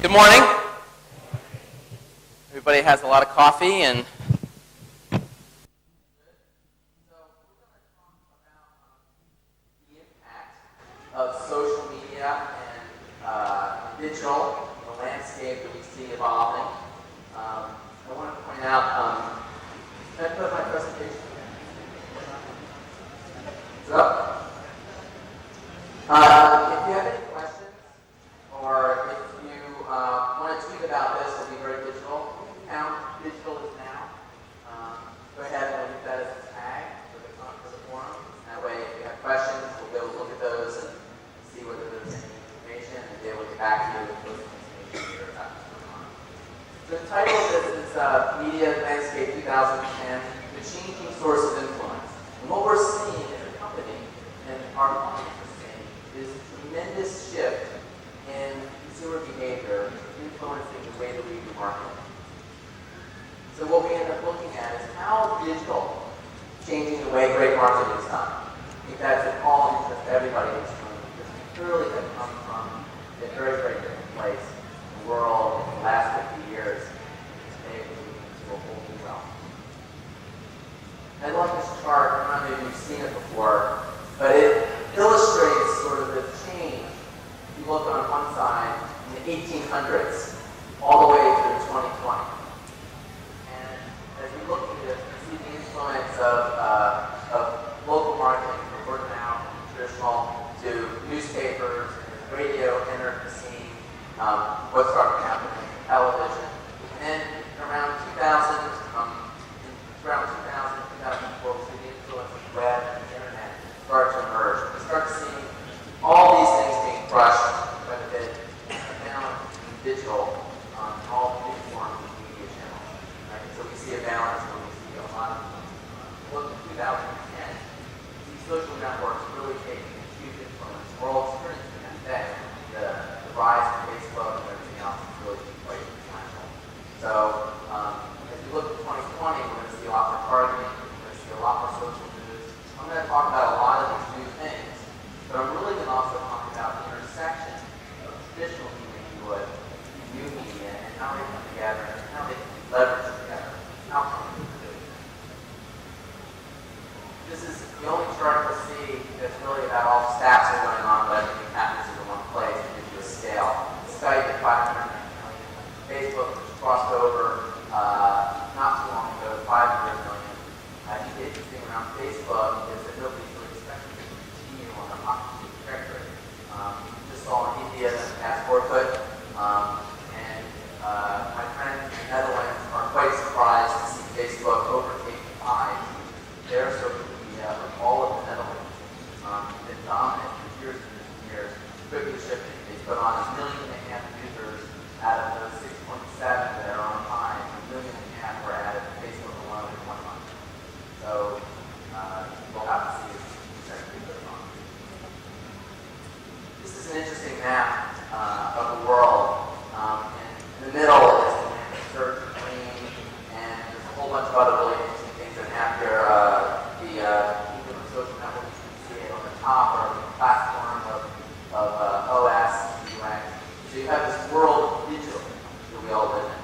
Good morning. Everybody has a lot of coffee and of social media and digital, the landscape that we see evolving. I want to point out, can I put my presentation? Is it up? If you have any questions, or if you want to tweet about this, it'll be very digital. How digital is now. Go ahead and use that as a tag for the forum. That way, if you have questions, we'll be able to look at those and see whether there's any information and be able to get back to you with those information you're about to put on. So the title of this is Media Landscape 2010, The Changing Source of Influence. And what we're seeing as a company and our clients are seeing is a tremendous shift in consumer behavior influencing the way that we do marketing. So what we end up looking at is how digital changing the way great marketing is done. I think that's an all interest to everybody in this room because we clearly have come from a very, very different place in the world in the last 50 years. Today we're moving to a whole new realm. I love this chart. I don't know if you've seen it before, but it illustrates sort of the change. If you look on one side in the 1800s all the way through 2020. As we look at this, we see the influence of local marketing from word of mouth, traditional, to newspapers, and radio entered the scene, what started happening in television. And then around 2000, 2004, we see the influence of the web and the internet start to emerge. We start seeing all these things being crushed by the bit down in digital on all the new forms of media channels. Right? So we see a balance when we see a lot of look at 2010, these social networks really taking a huge influence. We're all experiencing that today. The rise of Facebook and everything else is really quite substantial. So as we look at 2020, we're going to see a lot more targeting, we're going to see a lot more social news. I'm going to talk about a lot of these new things, but I'm really going to also talk about the intersection of traditional media, if you would, new media, and how they come together, and how they can be leveraged together. How can we do it? This is the only chart we'll see that's really about all the stats that are going on, but everything happens in one place and gives you a scale. Skype at 590 million. Facebook crossed over not too long ago to 500 million. I think the interesting around Facebook is that nobody's really expecting it to continue on a hockey trajectory. Just saw in India this past forklift, and my friends in the Netherlands are quite surprised to see Facebook overtake their social media with all of the Netherlands. Been dominant for years and years and years. Quickly shifting. They put on 1.5 million users out of those 6.7 that are on time. 1.5 million were added to Facebook alone in 1 month. So we'll have to see if exactly goes on. This is an interesting map of the world. In the middle is the search green, and there's a whole bunch of other really interesting things that have here. The social networks, you can see it on the top are the platform of OS, UX. So you have this world of digital that we all live in.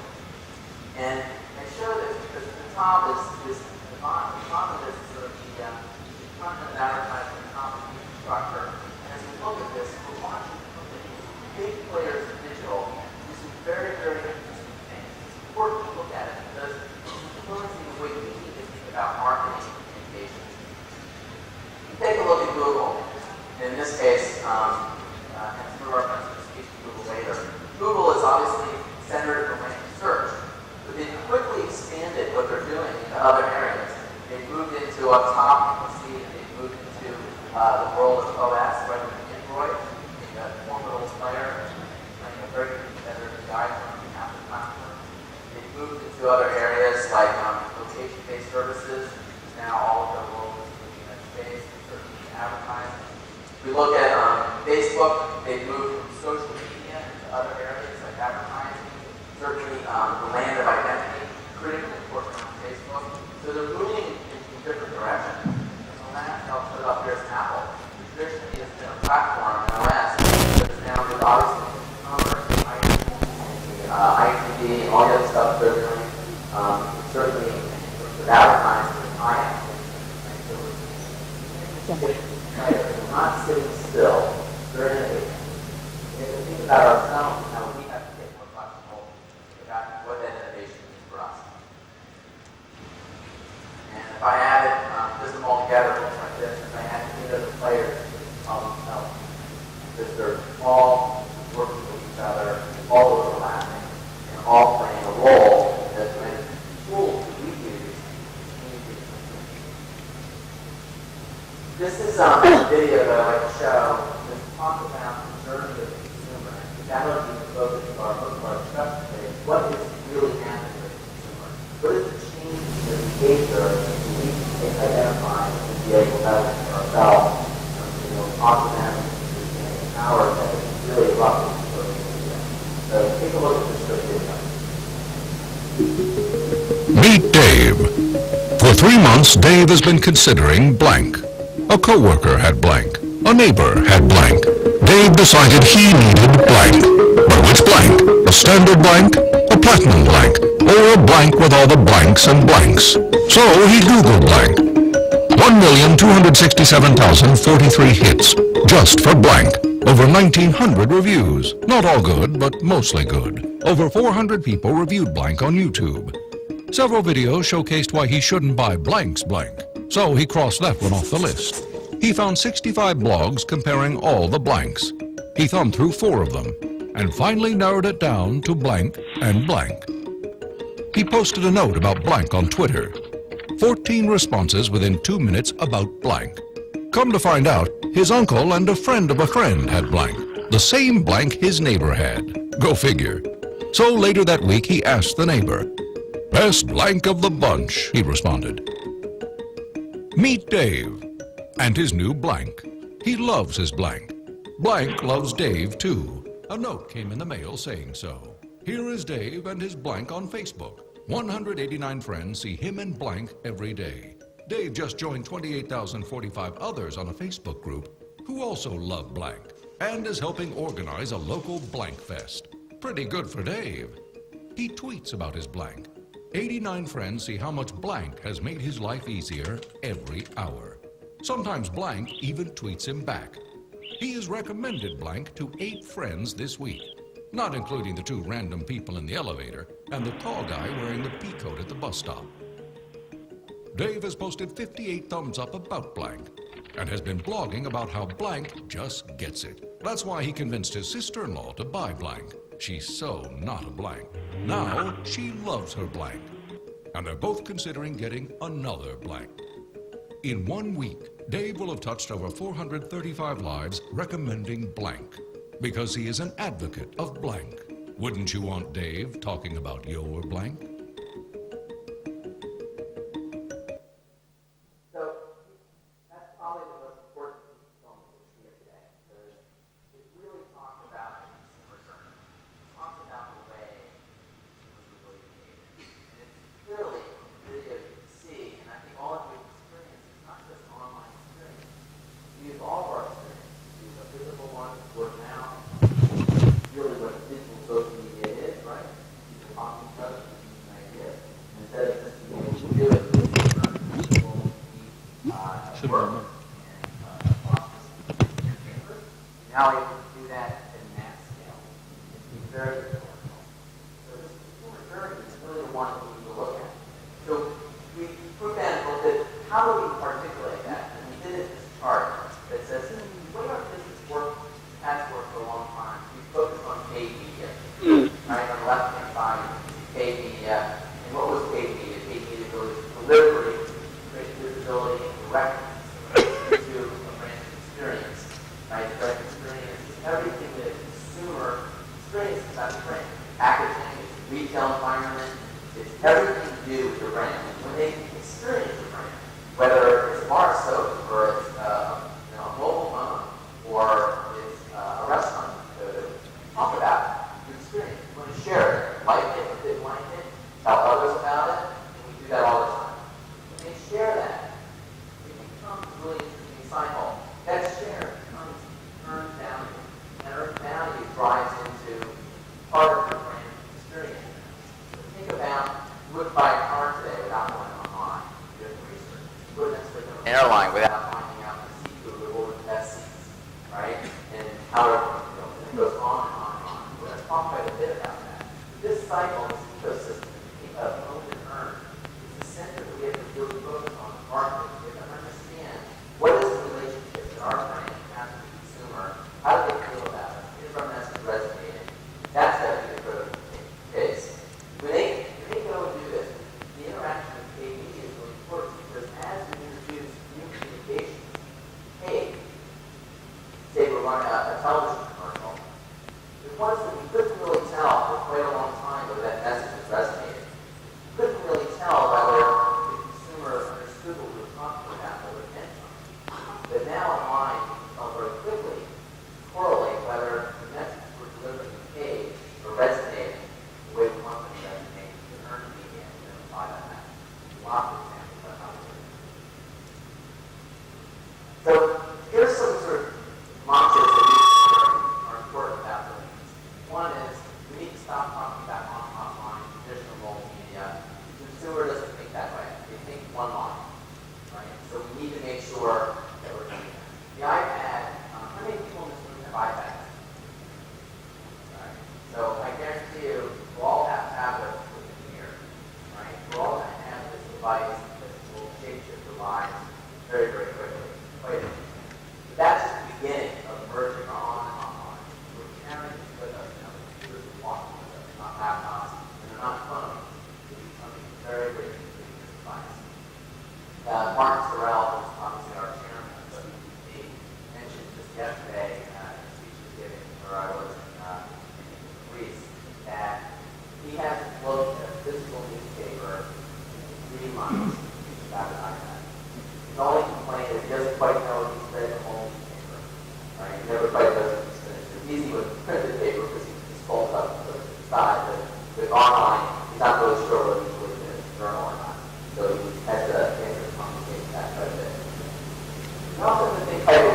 And I show this because the top is the bottom of this is sort of the content of advertising, the top of the infrastructure. And as we look at this, we're watching big players in digital do some very, very interesting things. It's important to look at it because it's influencing the way we need to think about marketing and communication. Take a look at Google. In this case, and some of our friends will speak to Google later. Google is obviously centered around search, but they've quickly expanded what they're doing into other areas. They've moved into up top, you can see they've moved into the world of OS, rather than Android. They've got a formidable player, playing a very good competitor to the iPhone and Apple platform. They've moved into other areas like location-based services. Now all of the world is moving in that space, certainly advertising. If we look at Facebook, they've moved from social media into other areas like advertising. Certainly the land of identity, critically important on Facebook. So they're moving in different directions. And the last I'll put up here is Apple. Traditionally has been a platform, an OS, but it's now moved obviously to commerce, ITV, and all the other stuff they're doing. Certainly, with advertising, I we're not sitting still. They're innovating. We have to think about ourselves and how we have to get more flexible about what that innovation means for us. And if I added just them all together, like this, if I had 8 other players, problem itself, because they're all working with each other, all overlapping, and all playing a role that when tools we use, this is a video that I like to show that talks about the journey of the consumer. That would be the focus of our discussion today. What is really happening with the consumer? What is the change in the behavior that we can identify and be able to leverage for ourselves? Talk to them and empower that is really rough. So take a look at this quick video. Meet Dave. For 3 months, Dave has been considering blank. A coworker had blank. A neighbor had blank. Dave decided he needed blank. But which blank? A standard blank? A platinum blank? Or a blank with all the blanks and blanks? So he Googled blank. 1,267,043 hits, just for blank. Over 1,900 reviews. Not all good, but mostly good. Over 400 people reviewed blank on YouTube. Several videos showcased why he shouldn't buy blank's blank. So he crossed that one off the list. He found 65 blogs comparing all the blanks. He thumbed through 4 of them, and finally narrowed it down to blank and blank. He posted a note about blank on Twitter. 14 responses within 2 minutes about blank. Come to find out, his uncle and a friend of a friend had blank. The same blank his neighbor had. Go figure. So later that week he asked the neighbor. Best blank of the bunch, he responded. Meet Dave and his new blank. He loves his blank. Blank loves Dave too. A note came in the mail saying so. Here is Dave and his blank on Facebook. 189 friends see him and blank every day. Dave just joined 28,045 others on a Facebook group who also love blank and is helping organize a local blank fest. Pretty good for Dave. He tweets about his blank. 89 friends see how much blank has made his life easier every hour. Sometimes blank even tweets him back. He has recommended blank to 8 friends this week, not including the 2 random people in the elevator and the tall guy wearing the pea coat at the bus stop. Dave has posted 58 thumbs up about blank and has been blogging about how blank just gets it. That's why he convinced his sister-in-law to buy blank. She's so not a blank. Now she loves her blank. And they're both considering getting another blank. In 1 week, Dave will have touched over 435 lives recommending blank because he is an advocate of blank. Wouldn't you want Dave talking about your blank? So that's probably the most important piece of film that we see here today. Because it really talks about the consumer journey. It talks about the way consumers really behave. And it's clearly a video you can see, and I think all of you experience, it's not just an online experience. We use all of our experience. We use a physical one, word of mouth, really what digital social media is, right? People talking to each other, using ideas. And instead of just being able to do it, work and now able to do that at mass scale. It's very difficult. So this consumer journey is really the one that we need to look at. So we put that and looked at how do we articulate that? And we did it in this chart that says, the way our business has worked for a long time, we focused on paid media. Right, on the left-hand side, paid media. And what was paid media? Paid media was delivery, create visibility, and direct into a brand experience. Right, the brand experience is everything that a consumer experiences about the brand. Packaging, it's retail environment, it's everything to do with the brand. And when they experience the brand, whether it's a bar of soap or it's a mobile phone or it's a restaurant, talk about your experience. You want to share it, like it, if they like it, tell others about it, and we do that all the time. When they share that, it becomes a really interesting cycle. That share becomes earned value, and earned value drives into part of your brand experience. buy a car today without going online, doing research. You wouldn't necessarily go to an airline without finding out the seat who will the best seats, right? And how it goes on and on and on. We're going to talk quite a bit about that. This cycle, this ecosystem of own and earn, is the center that we have to really focus on the market. We have to understand what is the relationship that our brand has with the consumer. How do they feel about it? Is our message resonating? That's got to be the critical case. When they go and do this, the interaction with paid media is really important because as we introduce new communications, hey, say we're running a television commercial, the ones that we couldn't really tell for quite a long time whether that message was resonating. Couldn't really tell whether the consumer understood what we were talking about or intent on. But now online, you can tell very quickly, correlate whether the message we're delivering to page or resonating the way we want them to resonate, to earn media and then apply that message. Lots of examples of how to do it. So here's some sort of mantras that we think are important about doing this. One is we need to stop talking about offline, traditional multimedia. The consumer doesn't think that way. They think one line, right? So we need to make sure that we're doing that. The iPad, how many people in this room have iPads? Right. So I guarantee you, we'll all have tablets within here, right? We're all going to have this device that will shape-shift our lives very, very quickly. Quite interesting. But that's just the beginning of merging on and online. We're carrying this with us now. The computers are walking with us, not laptops, and they're not phones. They're becoming very, very ubiquitous device. Mark Sorrell, who's obviously our chairman of WPP, mentioned just yesterday in a speech he was giving where I was in Greece that he hasn't looked at a physical newspaper in 3 months without an iPad. His only complaint is he doesn't quite know if he's read the whole newspaper. Right? He never quite knows if he's finished. It's easy with printed paper because he just folds up to the side, but with online, he's not really sure whether he's really finished the journal or not. So he has to complicate that quite a bit. We also have to think quite a